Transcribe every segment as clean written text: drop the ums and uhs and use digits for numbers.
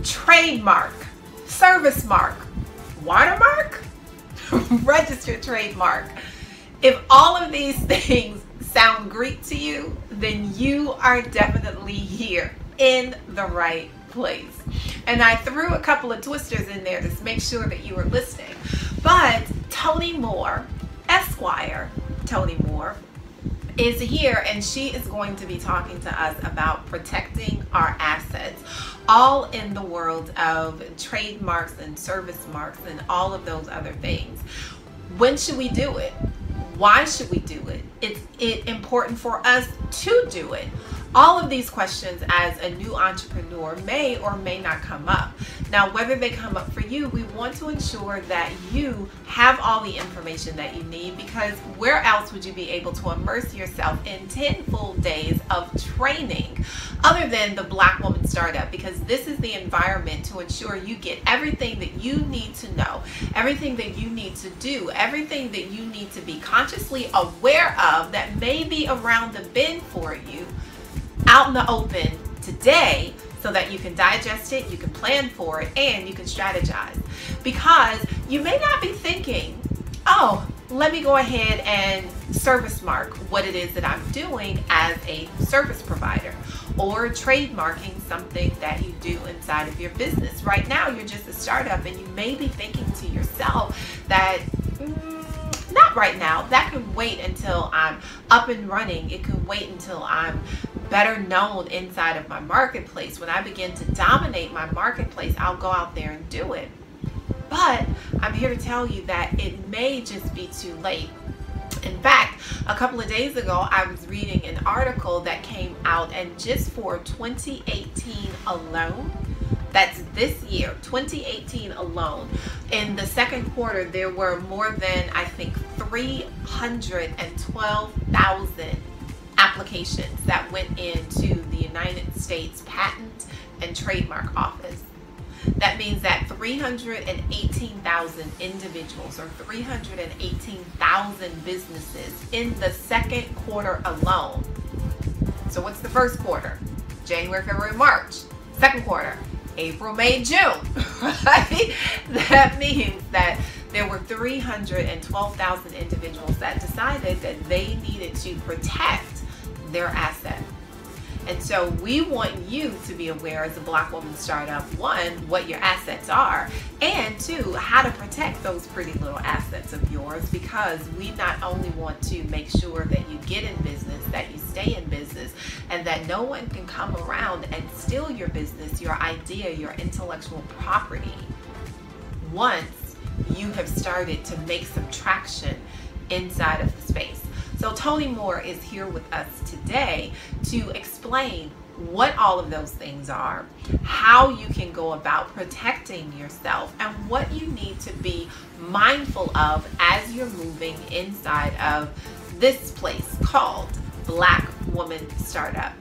trademark, service mark, watermark, registered trademark. If all of these things sound Greek to you, then you are definitely here in the right place. And I threw a couple of twisters in there to make sure that you were listening. But Toni Moore, Esquire Toni Moore, is here, and she is going to be talking to us about protecting our assets, all in the world of trademarks and service marks and all of those other things. When should we do it? Why should we do it? It's important for us to do it. All of these questions as a new entrepreneur may or may not come up. Now, whether they come up for you, we want to ensure that you have all the information that you need, because where else would you be able to immerse yourself in 10 full days of training other than the Blackwoman Startup? Because this is the environment to ensure you get everything that you need to know, everything that you need to do, everything that you need to be consciously aware of that may be around the bend for you, out in the open today, so that you can digest it, you can plan for it, and you can strategize. Because you may not be thinking, oh, let me go ahead and service mark what it is that I'm doing as a service provider, or trademarking something that you do inside of your business. Right now, you're just a startup, and you may be thinking to yourself that, not right now, that could wait until I'm up and running. It could wait until I'm better known inside of my marketplace. When I begin to dominate my marketplace, I'll go out there and do it. But I'm here to tell you that it may just be too late. In fact, a couple of days ago, I was reading an article that came out, and just for 2018 alone, that's this year, 2018 alone, in the second quarter, there were more than, I think, 312,000 applications that went into the United States Patent and Trademark Office. That means that 318,000 individuals, or 318,000 businesses in the second quarter alone. So what's the first quarter? January, February, March. Second quarter, April, May, June, right? That means that there were 312,000 individuals that decided that they needed to protect their asset. And so we want you to be aware as a Blackwoman Startup, one, what your assets are, and two, how to protect those pretty little assets of yours, because we not only want to make sure that you get in business, that you stay in business, and that no one can come around and steal your business, your idea, your intellectual property, once you have started to make some traction inside of the space. So Toni Moore is here with us today to explain what all of those things are, how you can go about protecting yourself, and what you need to be mindful of as you're moving inside of this place called Blackwoman Startup.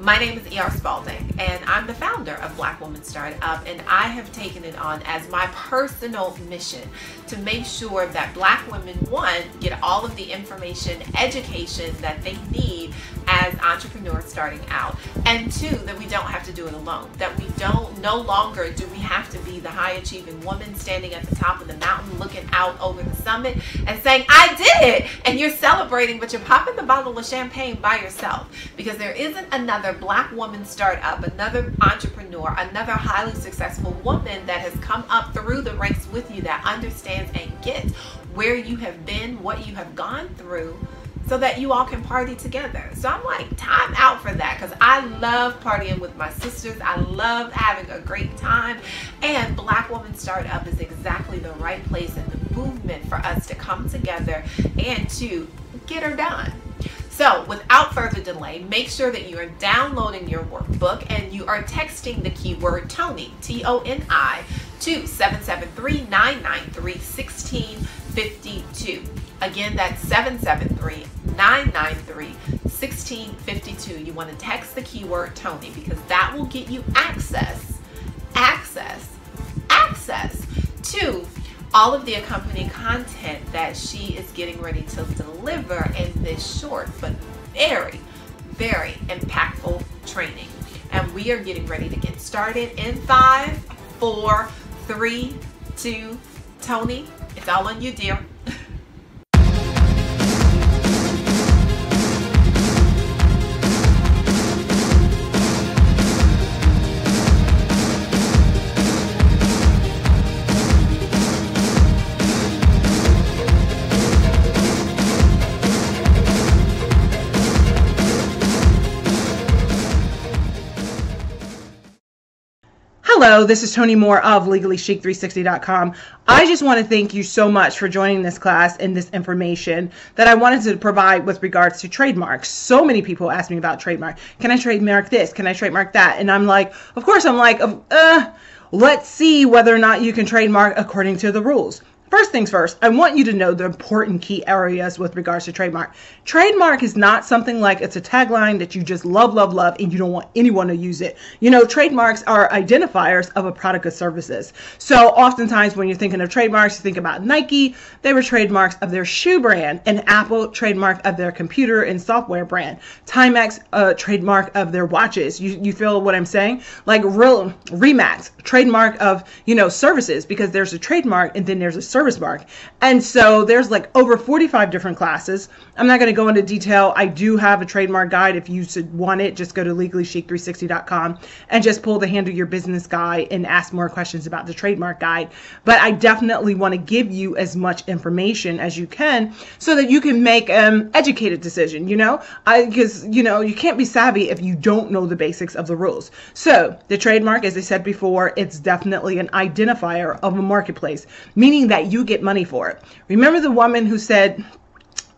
My name is E.R. Spalding, and I'm the founder of Blackwoman Startup, and I have taken it on as my personal mission to make sure that Black women, one, get all of the information, education that they need as entrepreneurs starting out, and two, that we don't have to do it alone, that we no longer do we have to be the high achieving woman standing at the top of the mountain looking out over the summit and saying, I did it, and you're celebrating, but you're popping the bottle of champagne by yourself, because there isn't another Black woman startup, another entrepreneur, another highly successful woman that has come up through the ranks with you, that understands and gets where you have been, what you have gone through, so that you all can party together. So I'm like, time out for that, because I love partying with my sisters. I love having a great time, and Blackwoman Startup is exactly the right place and the movement for us to come together and to get her done. So without further delay, make sure that you are downloading your workbook and you are texting the keyword Toni, T-O-N-I, to 773-993-1652. Again, that's 773-993-1652. You want to text the keyword Toni, because that will get you access to all of the accompanying content that she is getting ready to deliver in this short but very, very impactful training. and we are getting ready to get started in 5, 4, 3, 2, Toni, it's all on you, dear. Hello, this is Toni Moore of LegallyChic360.com. I just want to thank you so much for joining this class and this information that I wanted to provide with regards to trademarks. So many people ask me about trademark. Can I trademark this? Can I trademark that? And I'm like, of course, I'm like, let's see whether or not you can trademark according to the rules. First things first, I want you to know the important key areas with regards to trademark. Trademark is not something like it's a tagline that you just love, love, love, and you don't want anyone to use it. You know, trademarks are identifiers of a product or services. So oftentimes when you're thinking of trademarks, you think about Nike, they were trademarks of their shoe brand, and Apple, trademark of their computer and software brand. Timex, trademark of their watches. You feel what I'm saying? Like Remax, trademark of, you know, services, because there's a trademark and then there's a service mark. And so there's like over 45 different classes. I'm not going to go into detail. I do have a trademark guide. If you want it, just go to LegallyChic360.com and just pull the Handle Your Business guide and ask more questions about the trademark guide. But I definitely want to give you as much information as you can so that you can make an educated decision, you know, because, you know, you can't be savvy if you don't know the basics of the rules. So the trademark, as I said before, it's definitely an identifier of a marketplace, meaning that you get money for it. Remember the woman who said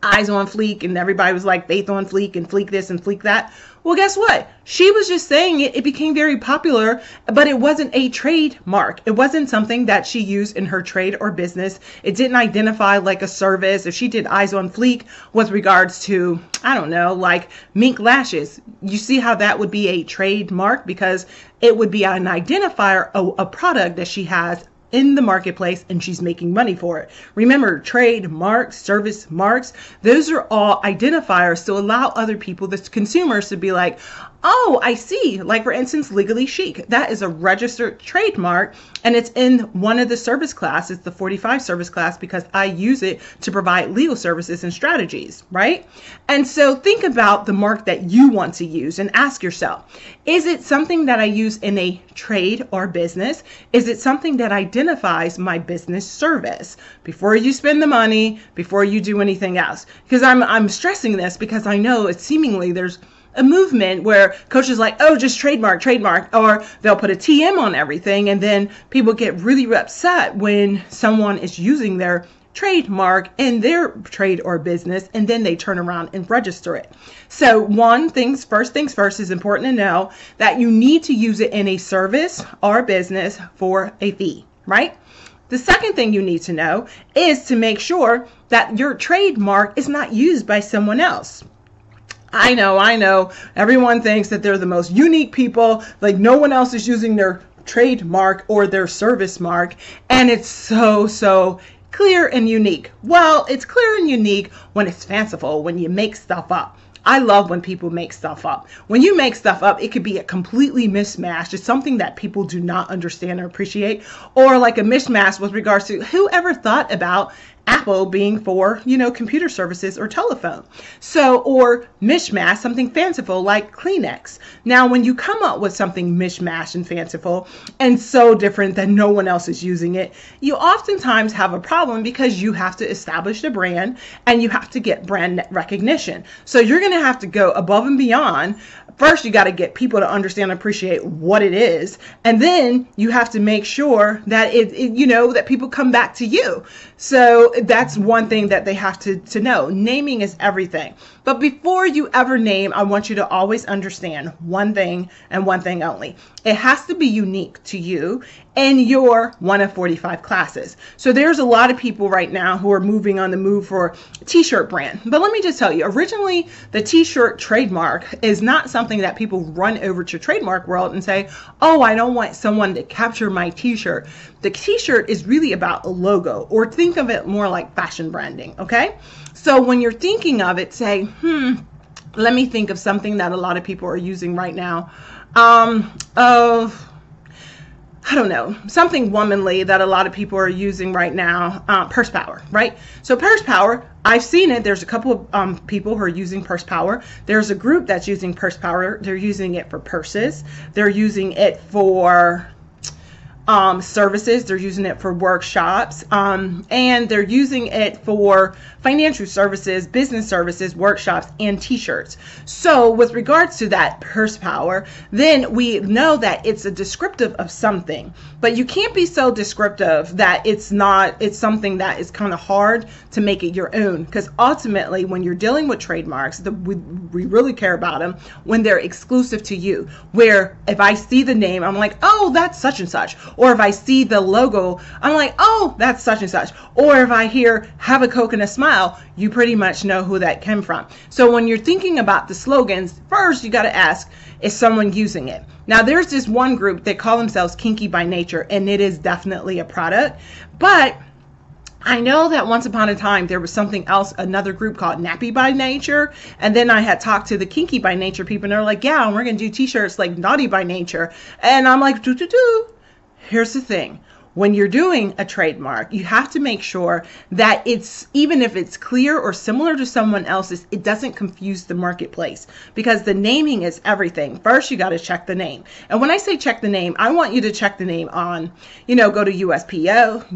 eyes on fleek and everybody was like faith on fleek and fleek this and fleek that? Well, guess what? She was just saying it. It became very popular, but it wasn't a trademark. It wasn't something that she used in her trade or business. It didn't identify like a service. If she did eyes on fleek with regards to, I don't know, like mink lashes, you see how that would be a trademark because it would be an identifier of a product that she has in the marketplace and she's making money for it. Remember, trademarks, service marks, those are all identifiers to allow other people, the consumers, to be like, oh, I see. Like for instance, Legally Chic, that is a registered trademark and it's in one of the service class. It's the 45 service class because I use it to provide legal services and strategies, right? And so think about the mark that you want to use and ask yourself, is it something that I use in a trade or business? Is it something that identifies my business service? Before you spend the money, before you do anything else. Because I'm stressing this because I know it's seemingly there's a movement where coaches like, oh, just trademark, or they'll put a TM on everything. And then people get really upset when someone is using their trademark in their trade or business, and then they turn around and register it. So first things first is important to know that you need to use it in a service or business for a fee, right? The second thing you need to know is to make sure that your trademark is not used by someone else. I know. Everyone thinks that they're the most unique people, like no one else is using their trademark or their service mark, and it's so clear and unique. Well, it's clear and unique when it's fanciful, when you make stuff up. I love when people make stuff up. When you make stuff up, it could be a completely mismatched. It's something that people do not understand or appreciate, or like a mismatch with regards to whoever thought about Apple being for, you know, computer services or telephone. So, or mishmash, something fanciful like Kleenex. Now, when you come up with something mishmash and fanciful and so different that no one else is using it, you oftentimes have a problem because you have to establish a brand and you have to get brand recognition. So you're going to have to go above and beyond. First, you got to get people to understand and appreciate what it is. And then you have to make sure that you know, that people come back to you. So that's one thing that they have to know. Naming is everything. But before you ever name, I want you to always understand one thing and one thing only. It has to be unique to you and your one of 45 classes. So there's a lot of people right now who are moving on the move for a t-shirt brand. But let me just tell you, originally the t-shirt trademark is not something that people run over to trademark world and say, oh, I don't want someone to capture my t-shirt. The t-shirt is really about a logo, or think of it more like fashion branding, okay? So when you're thinking of it, say, let me think of something that a lot of people are using right now. of, I don't know, something womanly that a lot of people are using right now, purse power, right? So purse power, I've seen it. There's a couple of people who are using purse power. There's a group that's using purse power. They're using it for purses. They're using it for services. They're using it for workshops, and they're using it for financial services, business services, workshops, and t-shirts. So with regards to that purse power, then we know that it's a descriptive of something, but you can't be so descriptive that it's something that is kind of hard to make it your own, because ultimately when you're dealing with trademarks, we really care about them when they're exclusive to you, where if I see the name, I'm like, oh, that's such and such. Or if I see the logo, I'm like, oh, that's such and such. Or if I hear have a Coke and a smile, you pretty much know who that came from. So when you're thinking about the slogans, first you got to ask, is someone using it? Now there's this one group that call themselves Kinky by Nature, and it is definitely a product. But I know that once upon a time there was something else, another group called Nappy by Nature, and then I had talked to the Kinky by Nature people, and they're like, yeah, we're gonna do t-shirts like Naughty by Nature. And I'm like, here's the thing. When you're doing a trademark, you have to make sure that it's, even if it's clear or similar to someone else's, it doesn't confuse the marketplace, because the naming is everything. First, you got to check the name. And when I say check the name, I want you to check the name on, go to uspto.gov,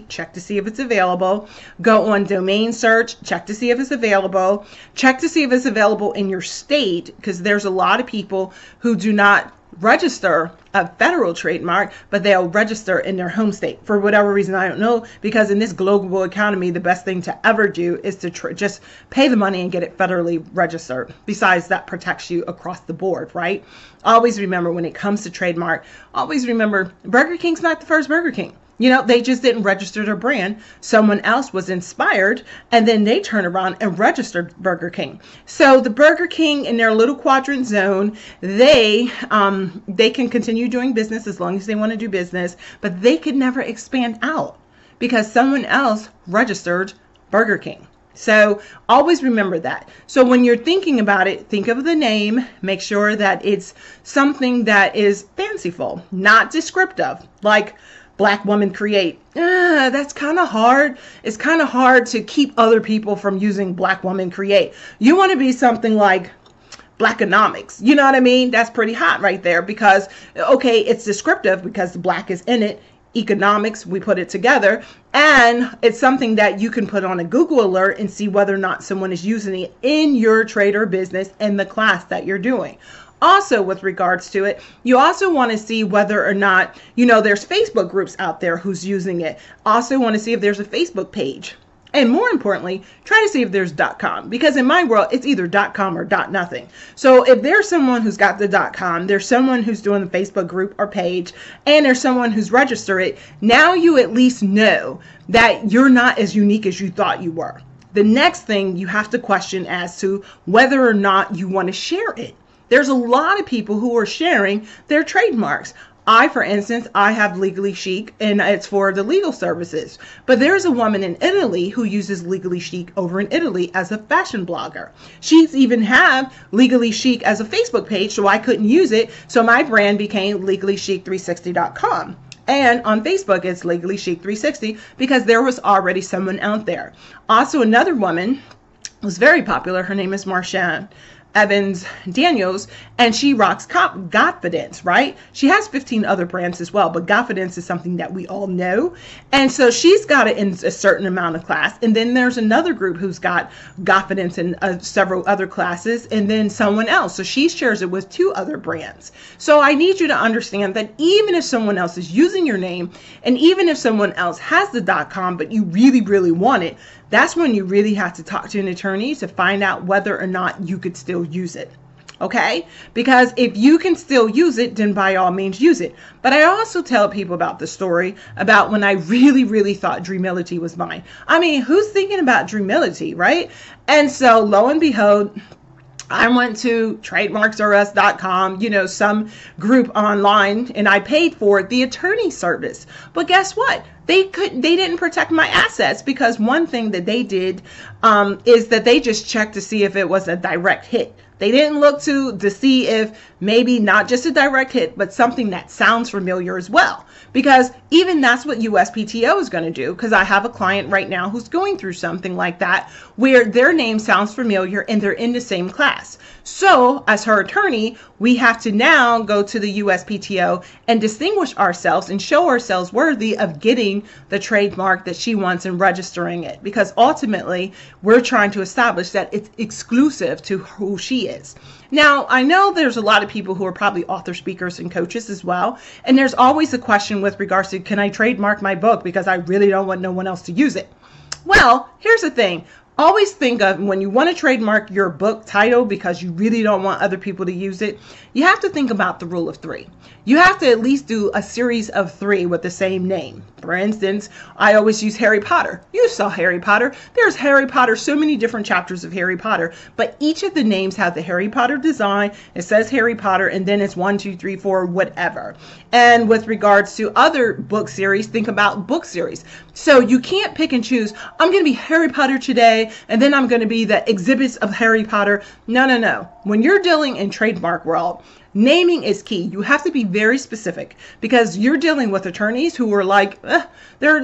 check to see if it's available. Go on domain search, check to see if it's available. Check to see if it's available in your state, because there's a lot of people who do not register a federal trademark, but they'll register in their home state for whatever reason. I don't know, because in this global economy, the best thing to ever do is to just pay the money and get it federally registered. Besides, that protects you across the board, right? Always remember, when it comes to trademark, always remember Burger King's not the first Burger King. They just didn't register their brand. Someone else was inspired, and then they turned around and registered Burger King. So the Burger King in their little quadrant zone, they can continue doing business as long as they want to do business, but they could never expand out because someone else registered Burger King. So always remember that. So when you're thinking about it, think of the name, make sure that it's something that is fanciful, not descriptive, like Blackwoman create. That's kind of hard. It's kind of hard to keep other people from using Blackwoman create. You want to be something like Blackonomics. You know what I mean? That's pretty hot right there, because, okay, it's descriptive because the black is in it. Economics, we put it together, and it's something that you can put on a Google alert and see whether or not someone is using it in your trade or business in the class that you're doing. Also, with regards to it, you also want to see whether or not, there's Facebook groups out there who's using it. Also want to see if there's a Facebook page. And more importantly, try to see if there's .com, because in my world, it's either .com or .nothing. So if there's someone who's got the .com, there's someone who's doing the Facebook group or page, and there's someone who's registered it, now you at least know that you're not as unique as you thought you were. The next thing you have to question as to whether or not you want to share it. There's a lot of people who are sharing their trademarks. For instance, I have Legally Chic, and it's for the legal services. But there's a woman in Italy who uses Legally Chic over in Italy as a fashion blogger. She's even have Legally Chic as a Facebook page, so I couldn't use it. So my brand became legallychic360.com. And on Facebook, it's Legally Chic 360 because there was already someone out there. Also, another woman was very popular. Her name is Marsha Evans Daniels, and she rocks Godfidence, right? She has 15 other brands as well, but Godfidence is something that we all know. And so she's got it in a certain amount of class. And then there's another group who's got Godfidence in several other classes, and then someone else. So she shares it with 2 other brands. So I need you to understand that even if someone else is using your name, and even if someone else has the .com, but you really, really want it, that's when you really have to talk to an attorney to find out whether or not you could still use it. Okay? Because if you can still use it, then by all means use it. But I also tell people about the story about when I really, really thought Dreamility was mine. I mean, who's thinking about Dreamility, right? And so lo and behold, I went to trademarksrus.com, some group online, and I paid for the attorney service. But guess what? They didn't protect my assets, because one thing that they did is that they just checked to see if it was a direct hit. They didn't look to see if maybe not just a direct hit, but something that sounds familiar as well. Because even that's what USPTO is going to do, because I have a client right now who's going through something like that, where their name sounds familiar and they're in the same class. So as her attorney, we have to now go to the USPTO and distinguish ourselves and show ourselves worthy of getting the trademark that she wants and registering it, because ultimately we're trying to establish that it's exclusive to who she is. Now, I know there's a lot of people who are probably author, speakers, and coaches as well. And there's always a question with regards to, can I trademark my book because I really don't want no one else to use it? Well, here's the thing. Always think of when you want to trademark your book title because you really don't want other people to use it, you have to think about the rule of 3. You have to at least do a series of 3 with the same name. For instance, I always use Harry Potter. You saw Harry Potter. There's Harry Potter, so many different chapters of Harry Potter, but each of the names have the Harry Potter design. It says Harry Potter, and then it's 1, 2, 3, 4, whatever. And with regards to other book series, think about book series. So you can't pick and choose, I'm going to be Harry Potter today, and then I'm going to be the exhibits of Harry Potter. No, no, no. When you're dealing in trademark world, naming is key. You have to be very specific because you're dealing with attorneys who are like, they're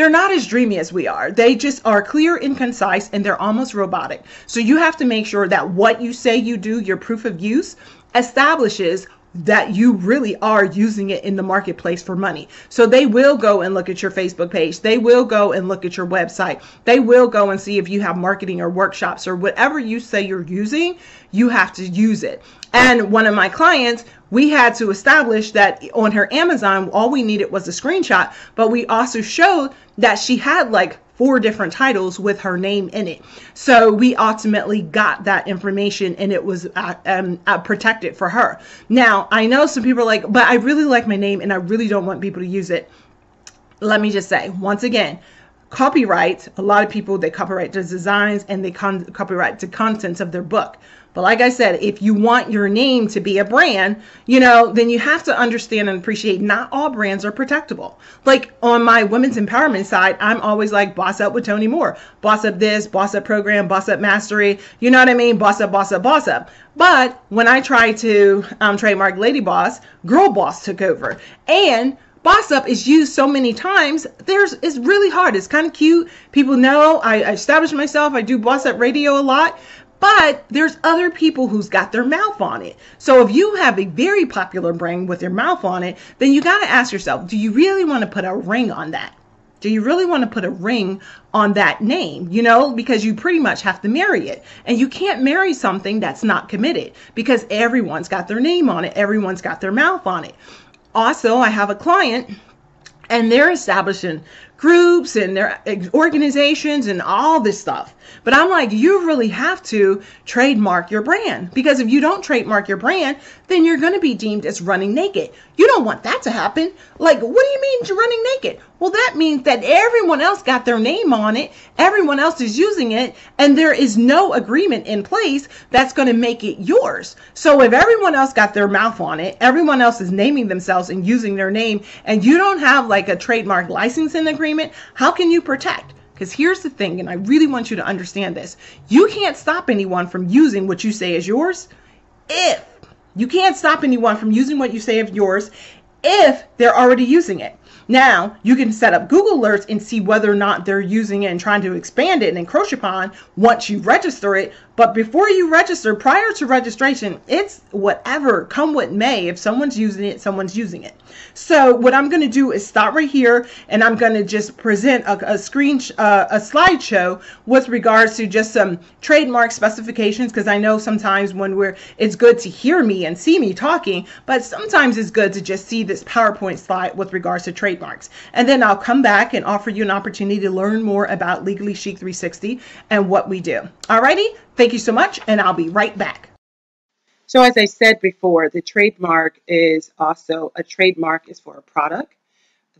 not as dreamy as we are. They just are clear and concise, and they're almost robotic. So you have to make sure that what you say you do, your proof of use, establishes that you really are using it in the marketplace for money. So they will go and look at your Facebook page. They will go and look at your website. They will go and see if you have marketing or workshops or whatever you say you're using, you have to use it. And one of my clients, we had to establish that on her Amazon, all we needed was a screenshot, but we also showed that she had like 4 different titles with her name in it. So we ultimately got that information, and it was protected for her. Now, I know some people are like, but I really like my name and I really don't want people to use it. Let me just say, once again, copyright, a lot of people, they copyright the designs and they copyright the contents of their book. But like I said, if you want your name to be a brand, then you have to understand and appreciate not all brands are protectable. Like on my women's empowerment side, I'm always like, boss up with Toni Moore, boss up this, boss up program, boss up mastery. You know what I mean? Boss up, boss up, boss up. But when I tried to trademark Lady Boss, Girl Boss took over. And Boss Up is used so many times. It's really hard. It's kind of cute. People know I established myself. I do Boss Up radio a lot. But there's other people who's got their mouth on it. So if you have a very popular brand with your mouth on it, then you got to ask yourself, do you really want to put a ring on that? Do you really want to put a ring on that name? Because you pretty much have to marry it. And you can't marry something that's not committed because everyone's got their name on it. Everyone's got their mouth on it. Also, I have a client and they're establishing groups and their organizations and all this stuff. But I'm like, you really have to trademark your brand, because if you don't trademark your brand, then you're going to be deemed as running naked. You don't want that to happen. Like, what do you mean running naked? Well, that means that everyone else got their name on it. Everyone else is using it. And there is no agreement in place that's going to make it yours. So if everyone else got their mouth on it, everyone else is naming themselves and using their name, and you don't have like a trademark licensing agreement, how can you protect? Because here's the thing, and I really want you to understand this. You can't stop anyone from using what you say is yours if you can't stop anyone from using what you say is yours if they're already using it. Now, you can set up Google alerts and see whether or not they're using it and trying to expand it and encroach upon once you register it. But before you register, prior to registration, it's whatever, come what may. If someone's using it, someone's using it. So what I'm going to do is stop right here, and I'm going to just present a slideshow with regards to just some trademark specifications, because I know sometimes it's good to hear me and see me talking, but sometimes it's good to just see this PowerPoint slide with regards to trademarks. And then I'll come back and offer you an opportunity to learn more about Legally Chic 360 and what we do. Alrighty, thank you so much, and I'll be right back. So as I said before, the trademark is also a trademark is for a product.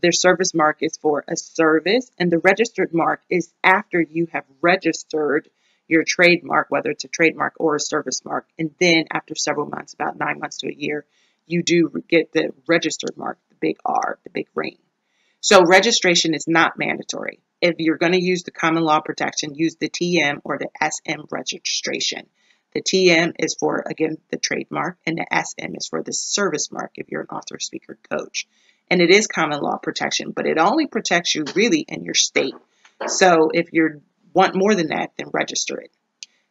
Their service mark is for a service, and the registered mark is after you have registered your trademark, whether it's a trademark or a service mark. And then after several months, about 9 months to a year, you do get the registered mark, the big R, the big ring. So registration is not mandatory. If you're going to use the common law protection, use the TM or the SM registration. The TM is for, again, the trademark, and the SM is for the service mark if you're an author, speaker, coach. And it is common law protection, but it only protects you really in your state. So if you want more than that, then register it.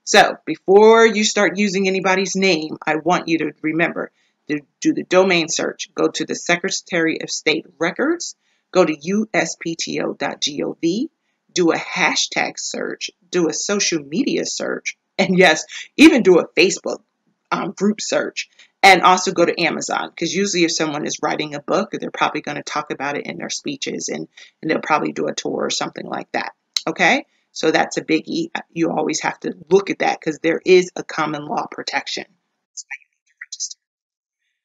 So before you start using anybody's name, I want you to remember to do the domain search. Go to the Secretary of State records, go to uspto.gov, do a hashtag search, do a social media search, and yes, even do a Facebook group search. And also go to Amazon, because usually if someone is writing a book, they're probably going to talk about it in their speeches, and they'll probably do a tour or something like that. Okay? So that's a biggie. You always have to look at that because there is a common law protection. That's why you need to register.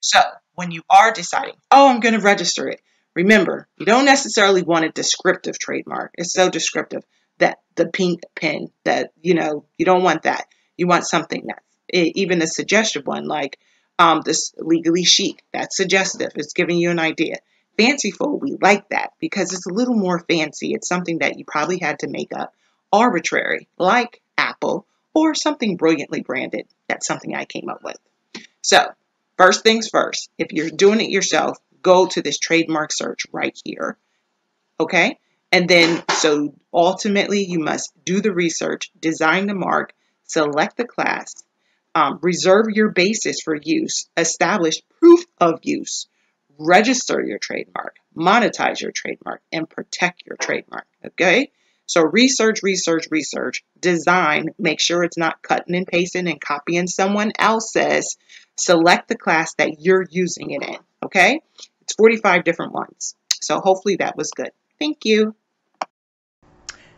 So when you are deciding, oh, I'm going to register it, remember, you don't necessarily want a descriptive trademark. It's so descriptive that the pink pen, that, you don't want that. You want something that's even a suggestive one, like this legally chic. That's suggestive. It's giving you an idea. Fanciful, we like that because it's a little more fancy. It's something that you probably had to make up. Arbitrary, like Apple, or something brilliantly branded. That's something I came up with. So, first things first, if you're doing it yourself, go to this trademark search right here. Okay? And then, so ultimately, you must do the research, design the mark, select the class, reserve your basis for use, establish proof of use, register your trademark, monetize your trademark, and protect your trademark. Okay? So research, design, make sure it's not cutting and pasting and copying someone else's. Select the class that you're using it in. Okay? It's 45 different ones. So hopefully that was good. Thank you.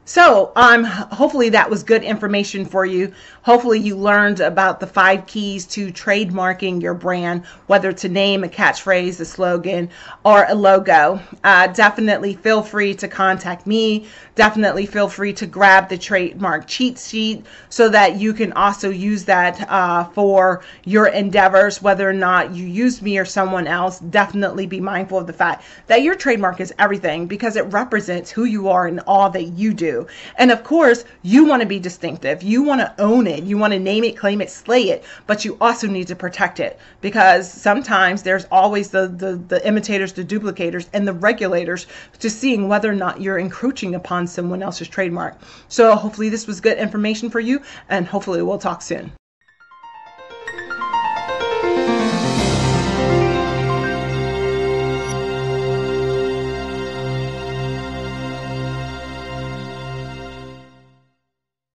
So hopefully that was good information for you. Hopefully you learned about the 5 keys to trademarking your brand, whether it's a name, a catchphrase, a slogan, or a logo. Definitely feel free to contact me. Definitely feel free to grab the trademark cheat sheet so that you can also use that for your endeavors, whether or not you use me or someone else. Definitely be mindful of the fact that your trademark is everything because it represents who you are and all that you do. And of course, you want to be distinctive. You want to own it. You want to name it, claim it, slay it, but you also need to protect it because sometimes there's always the imitators, the duplicators, and the regulators to seeing whether or not you're encroaching upon someone else's trademark. So hopefully this was good information for you, and hopefully we'll talk soon.